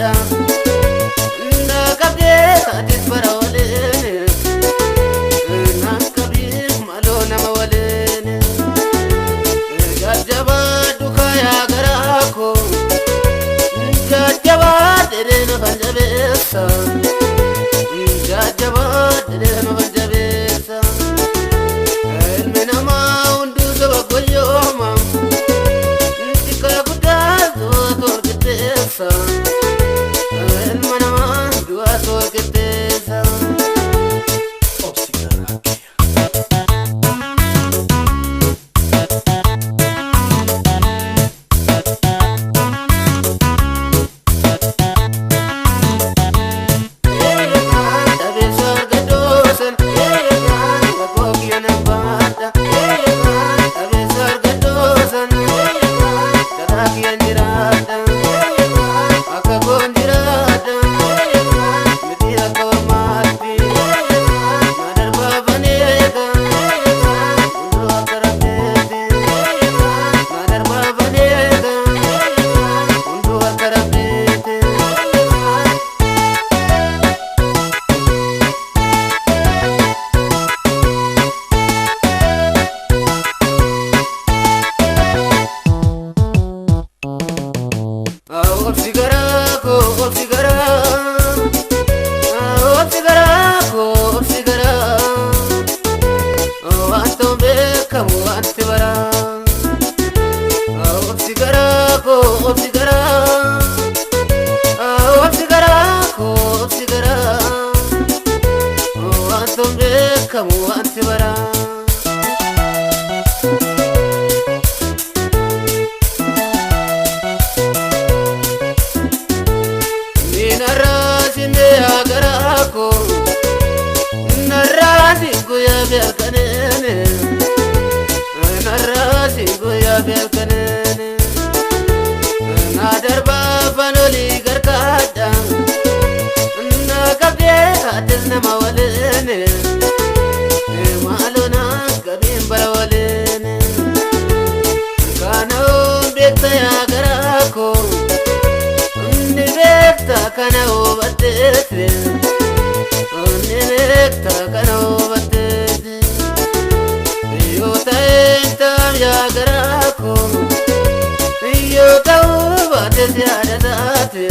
gada na kabde atis barawale na kabir malo na mawale jajaba dukaya garako jajaba dere na banjabesa jajaba dere na banjabesa elmena ma undu sabagoyoma المنا دواسو كتيسا kamu anti bara minarasi me agarako narasi goya belkanene narasi goya belkanene nadarba fanoli garkada nakabde adna mawalene malona kabin barawalene kana bekta ya garako ni bekta kana obatete ni bekta kana obatete yo taenta ya garako yo tau batete adate